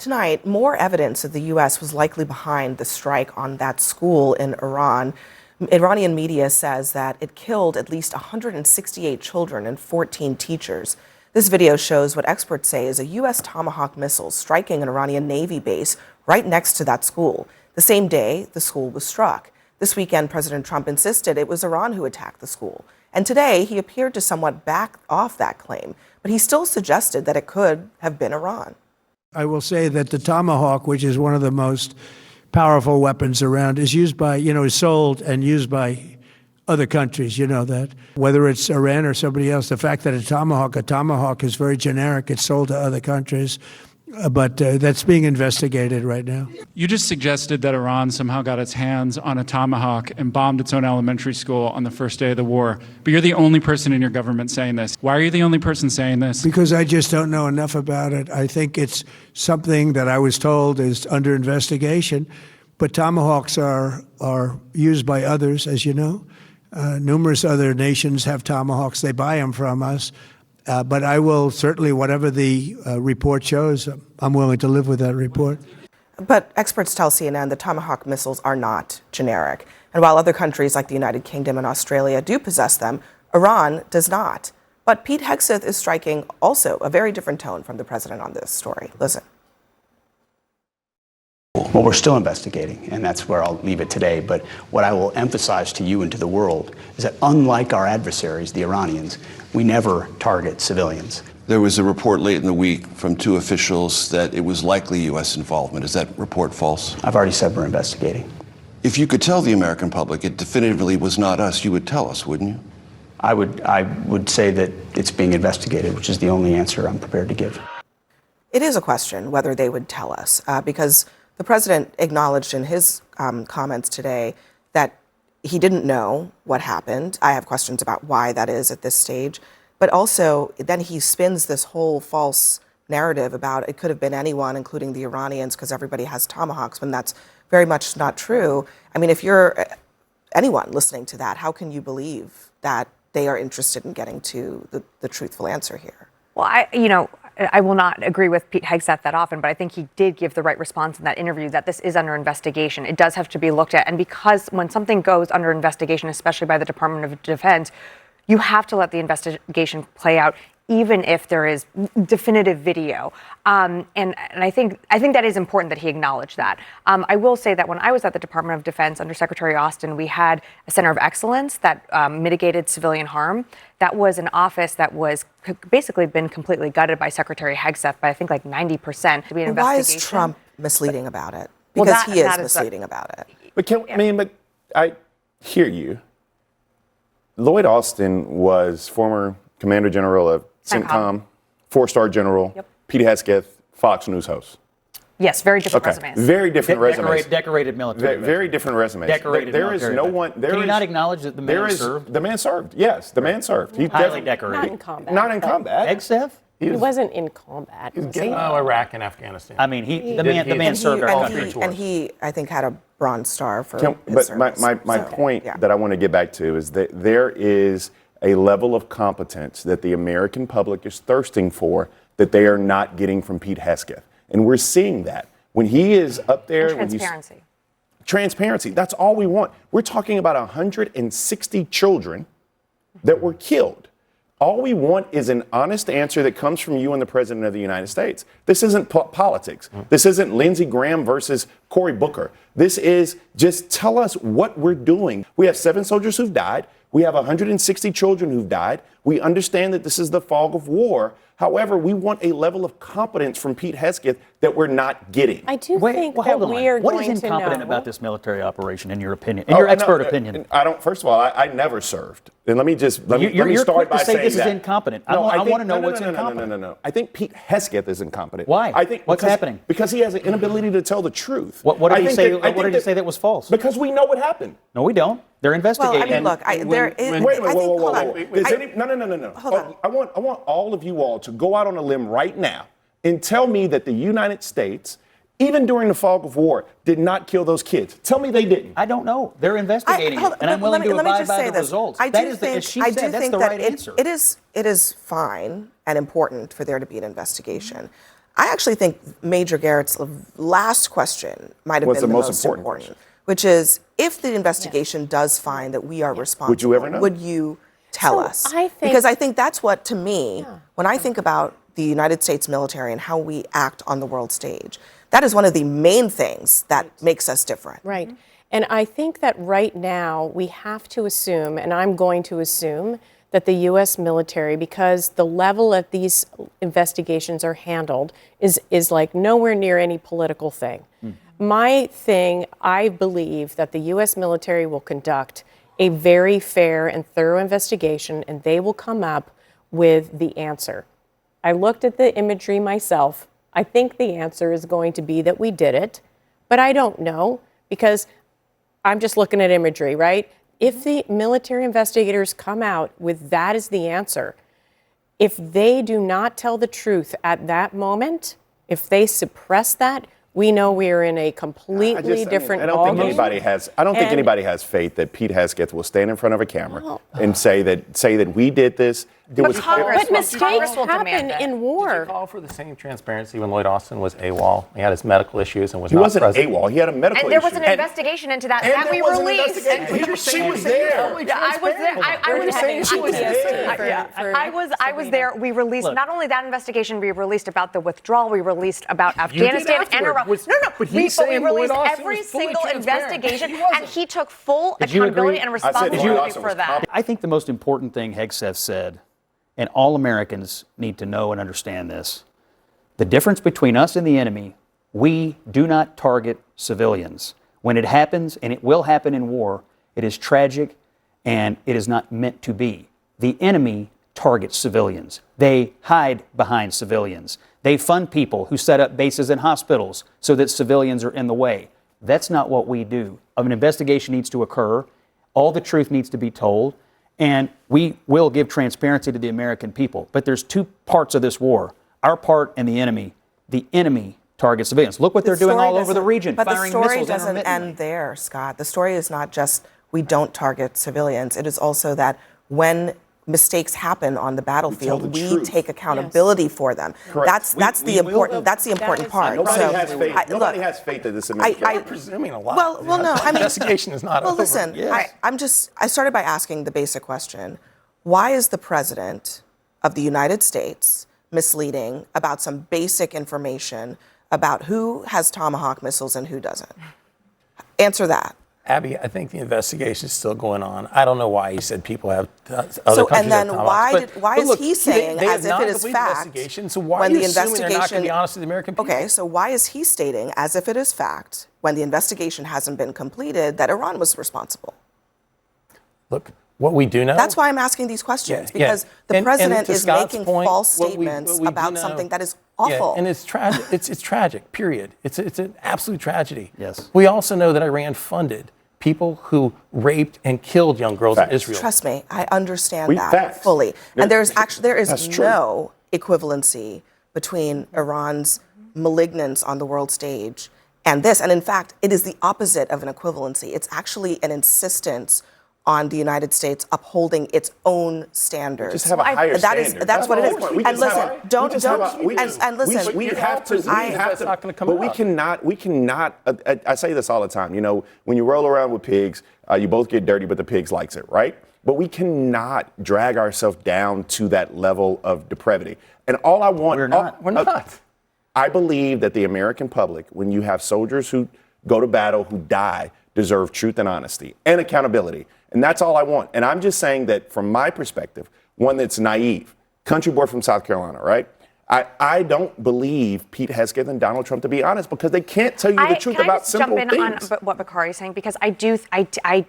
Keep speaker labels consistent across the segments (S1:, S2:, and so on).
S1: Tonight, more evidence that the U.S. was likely behind the strike on that school in Iran. Iranian media says that it killed at least 168 children and 14 teachers. This video shows what experts say is a U.S. Tomahawk missile striking an Iranian Navy base right next to that school. The same day, the school was struck. This weekend, President Trump insisted it was Iran who attacked the school. And today, he appeared to somewhat back off that claim, but he still suggested that it could have been Iran.
S2: I will say that the Tomahawk, which is one of the most powerful weapons around, is used by, is sold and used by other countries. You know that. Whether it's Iran or somebody else, the fact that a Tomahawk is very generic. It's sold to other countries. But that's being investigated right now.
S3: You just suggested that Iran somehow got its hands on a Tomahawk and bombed its own elementary school on the first day of the war. But you're the only person in your government saying this. Why are you the only person saying this?
S2: Because I just don't know enough about it. I think it's something that I was told is under investigation. But Tomahawks are used by others, as you know. Numerous other nations have Tomahawks. They buy them from us. But I will certainly, whatever the report shows, I'm willing to live with that report.
S1: But experts tell CNN the Tomahawk missiles are not generic. And while other countries like the United Kingdom and Australia do possess them, Iran does not. But Pete Hegseth is striking also a very different tone from the president on this story. Listen.
S4: Well, we're still investigating, and that's where I'll leave it today. But what I will emphasize to you and to the world is that unlike our adversaries, the Iranians, we never target civilians.
S5: There was a report late in the week from two officials that it was likely U.S. involvement. Is that report false?
S4: I've already said we're investigating.
S5: If you could tell the American public it definitively was not us, you would tell us, wouldn't you?
S4: I would say that it's being investigated, which is the only answer I'm prepared to give.
S1: It is a question whether they would tell us, because the president acknowledged in his comments today that he didn't know what happened. I have questions about why that is at this stage. But also, then he spins this whole false narrative about it could have been anyone, including the Iranians, because everybody has Tomahawks, when that's very much not true. I mean, if you're anyone listening to that, how can you believe that they are interested in getting to the truthful answer here?
S6: Well, I will not agree with Pete Hegseth that often, but I think he did give the right response in that interview that this is under investigation. It does have to be looked at. And because when something goes under investigation, especially by the Department of Defense, you have to let the investigation play out, even if there is definitive video. And I think that is important that he acknowledged that. I will say that when I was at the Department of Defense under Secretary Austin, we had a center of excellence that mitigated civilian harm. That was an office that was basically been completely gutted by Secretary Hegseth by I think like 90% to be an investigation.
S1: Why is Trump misleading about it? Because he is misleading about it.
S7: But I hear you. Lloyd Austin was former Commander General of CENTCOM, four-star general. Yep. Pete Hegseth, Fox News host.
S6: Yes, very different resumes.
S7: Very different resumes.
S8: Decorated military.
S7: Very different resumes.
S8: Decorated
S7: there
S8: military.
S7: Is no one.
S8: Can you not acknowledge that the man served?
S7: The man served. Yes, the man served. He
S8: highly decorated.
S9: Not in combat.
S7: Not in combat.
S8: Hegseth?
S9: He wasn't in combat.
S10: Iraq and Afghanistan.
S8: I mean, the man served our country.
S1: And he, I think, had a Bronze Star for his
S7: But
S1: service.
S7: my point that I want to get back to is that there is a level of competence that the American public is thirsting for that they are not getting from Pete Hegseth. And we're seeing that. When he is up there.
S6: And transparency.
S7: Transparency. That's all we want. We're talking about 160 children that were killed. All we want is an honest answer that comes from you and the President of the United States. This isn't politics. This isn't Lindsey Graham versus Cory Booker. This is just tell us what we're doing. We have 7 soldiers who've died. We have 160 children who've died. We understand that this is the fog of war. However, we want a level of competence from Pete Hegseth that we're not getting.
S9: I do think that we are going to know.
S8: What is incompetent about this military operation, in your opinion, in your expert opinion?
S7: I don't. First of all, I never served, and let me start by saying
S8: you're quick to say this is incompetent. I want to know what's incompetent.
S7: No. I think Pete Hegseth is incompetent.
S8: Why?
S7: I think
S8: what's happening?
S7: Because he has an inability to tell the truth.
S8: What did he say? What did he say that was false?
S7: Because we know what happened.
S8: No, we don't. They're investigating.
S1: Well, I mean, look,
S7: wait, no.
S1: Hold on.
S7: I want all of you all to go out on a limb right now and tell me that the United States, even during the fog of war, did not kill those kids. Tell me they didn't.
S8: I don't know. They're investigating it, and I'm willing to abide by the results.
S1: I do think
S8: that's the right answer.
S1: It is fine and important for there to be an investigation. I actually think Major Garrett's last question might have
S7: Was
S1: been
S7: the
S1: the
S7: most
S1: most
S7: important
S1: important,
S7: question.
S1: which is, if the investigation does find that we are responsible,
S7: Would you ever know?
S1: would you tell
S9: So
S1: us?
S9: I think-
S1: Because I think that's what, to me, when I think about the United States military and how we act on the world stage, that is one of the main things that makes us different.
S9: Right. And I think that right now we have to assume, and I'm going to assume, that the U.S. military, because the level that these investigations are handled is like nowhere near any political thing. My thing, I believe that the U.S. military will conduct a very fair and thorough investigation, and they will come up with the answer. I looked at the imagery myself. I think the answer is going to be that we did it, but I don't know because I'm just looking at imagery, right? If the military investigators come out with that as the answer, if they do not tell the truth at that moment, if they suppress that, we know we are in a completely different
S7: I don't think
S9: ballgame.
S7: anybody has. I don't think
S9: And-
S7: anybody has faith that Pete Hegseth will stand in front of a camera and say that we did this.
S6: But Congress
S9: But mistakes
S6: will
S9: happen
S6: demand it.
S9: in
S10: Did you
S9: war.
S10: call for the same transparency when Lloyd Austin was AWOL? He had his medical issues and was
S7: He
S10: not
S7: wasn't
S10: present.
S7: AWOL. He had a medical
S6: And there was
S7: issue.
S6: an investigation into that that we
S7: there was an
S6: released.
S7: investigation. She was there.
S6: Yeah, I was there. I was
S7: saying she was there.
S6: I was there. We released
S8: Look.
S6: not only that investigation. We released about the withdrawal. We released about Afghanistan and
S7: afterward.
S6: Iraq.
S7: Was-
S6: No,
S7: but
S6: we
S7: he's saying Lloyd
S6: released
S7: Austin
S6: every
S7: was fully
S6: single
S7: transparent.
S6: investigation,
S7: He wasn't.
S6: and he took full
S8: Did you
S6: accountability
S8: agree?
S6: and
S7: I said Lloyd
S6: responsibility
S7: Austin
S6: for
S7: was
S6: that.
S8: I think the most important thing Hegseth said, and all Americans need to know and understand this, the difference between us and the enemy, we do not target civilians. When it happens, and it will happen in war, it is tragic and it is not meant to be. The enemy targets civilians. They hide behind civilians. They fund people who set up bases in hospitals so that civilians are in the way. That's not what we do. An investigation needs to occur. All the truth needs to be told. And we will give transparency to the American people. But there's two parts of this war, our part and the enemy. The enemy targets civilians. Look what they're doing all over the region,
S1: But the
S8: firing
S1: story
S8: missiles
S1: doesn't
S8: intermittently.
S1: end there, Scott. The story is not just we don't target civilians. It is also that when mistakes happen on the battlefield, we
S7: truth.
S1: take accountability for them.
S7: Correct.
S1: That's the important part.
S7: Nobody
S1: So,
S7: has faith. Nobody has faith that this administration.
S1: I-
S10: Presuming a lot.
S1: well, no. I mean,
S10: investigation is not
S1: well,
S10: over.
S1: listen.
S10: Yes.
S1: I started by asking the basic question: why is the president of the United States misleading about some basic information about who has Tomahawk missiles and who doesn't? Answer that.
S10: Abby, I think the investigation is still going on. I don't know why he said people have other
S1: So,
S10: countries
S1: and then
S10: have Tomahawks,
S1: why
S10: but
S1: is
S10: look,
S1: he saying
S10: they
S1: as
S10: have
S1: if it
S10: not
S1: is
S10: completed the
S1: fact
S10: investigation, so why
S1: when
S10: are
S1: the
S10: you assuming they're not going to
S1: investigation-
S10: be honest with the American people?
S1: Okay, so why is he stating, as if it is fact, when the investigation hasn't been completed, that Iran was responsible?
S10: Look, what we do know.
S1: That's why I'm asking these questions,
S10: Yeah, yeah.
S1: because the
S10: And
S1: president
S10: to
S1: is
S10: Scott's
S1: making
S10: point,
S1: false
S10: what we
S1: statements
S10: do
S1: about
S10: know-
S1: something that is
S10: Yeah,
S1: awful.
S10: and it's tragic. It's tragic. Period. It's an absolute tragedy.
S8: Yes.
S10: We also know that Iran funded people who raped and killed young girls in
S7: Facts.
S10: Israel.
S1: Trust me, I understand that
S7: Facts.
S1: fully. And there is
S7: That's true.
S1: no equivalency between Iran's malignance on the world stage and this. And in fact, it is the opposite of an equivalency. It's actually an insistence on the United States upholding its own standards.
S7: Just have a higher standard.
S1: That's what it
S7: the
S1: is.
S7: whole point. We
S1: And
S7: just have
S1: listen,
S7: a-
S1: don't,
S7: we just have a- we
S1: and,
S7: just-
S1: and listen,
S7: we have to.
S10: That's not gonna come
S7: But we
S10: out.
S7: cannot. I say this all the time. You know, when you roll around with pigs, you both get dirty, but the pigs likes it, right? But we cannot drag ourselves down to that level of depravity. And all I want,
S8: We're not.
S10: We're not.
S7: I believe that the American public, when you have soldiers who go to battle, who die, deserve truth and honesty and accountability. And that's all I want. And I'm just saying that from my perspective, one that's naive, country boy from South Carolina, right? I don't believe Pete Hegseth and Donald Trump, to be honest, because they can't tell you the truth
S6: Can I
S7: about
S6: just
S7: simple
S6: jump in
S7: things.
S6: on what Bakari is saying? Because I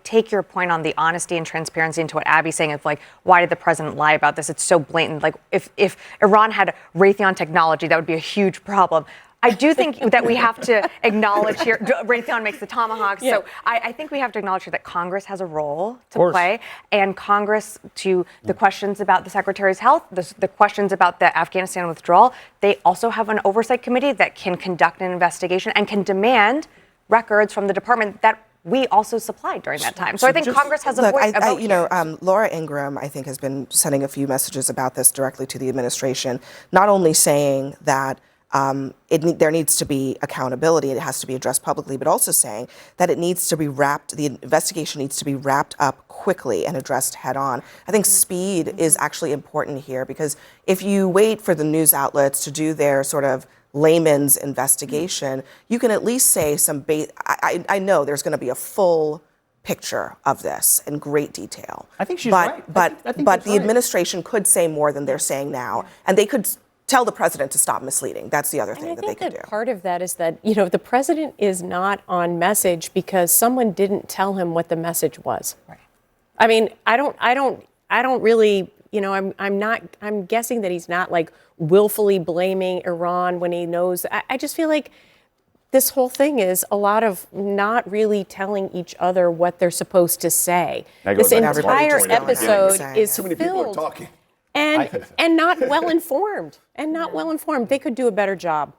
S6: take your point on the honesty and transparency into what Abby's saying of like, why did the president lie about this? It's so blatant. Like if Iran had Raytheon technology, that would be a huge problem. I do think that we have to acknowledge here, Raytheon makes the Tomahawks, so I think we have to acknowledge here that Congress has a role to play, and Congress, to the questions about the Secretary's health, the questions about the Afghanistan withdrawal, they also have an oversight committee that can conduct an investigation and can demand records from the department that we also supplied during that time. So I think Congress has a
S1: Look,
S6: vote here.
S1: Laura Ingraham, I think, has been sending a few messages about this directly to the administration, not only saying that there needs to be accountability. It has to be addressed publicly, but also saying that it needs to be the investigation needs to be wrapped up quickly and addressed head on. I think speed is actually important here, because if you wait for the news outlets to do their sort of layman's investigation, you can at least say I know there's going to be a full picture of this in great detail.
S8: I think she's
S1: but,
S8: right.
S1: But,
S8: I think
S1: but
S8: that's
S1: the
S8: right.
S1: administration could say more than they're saying now, and they could tell the president to stop misleading. That's the other thing
S9: I
S1: that they
S9: think
S1: could
S9: that
S1: do.
S9: part of that is that, you know, the president is not on message because someone didn't tell him what the message was. Right. I mean, I don't really, you know, I'm guessing that he's not like willfully blaming Iran when he knows. I just feel like this whole thing is a lot of not really telling each other what they're supposed to say.
S7: That goes
S9: This
S7: back to what
S9: entire
S7: Tony said.
S9: episode is
S7: Too many people are
S9: filled
S7: talking.
S9: and not well informed. They could do a better job.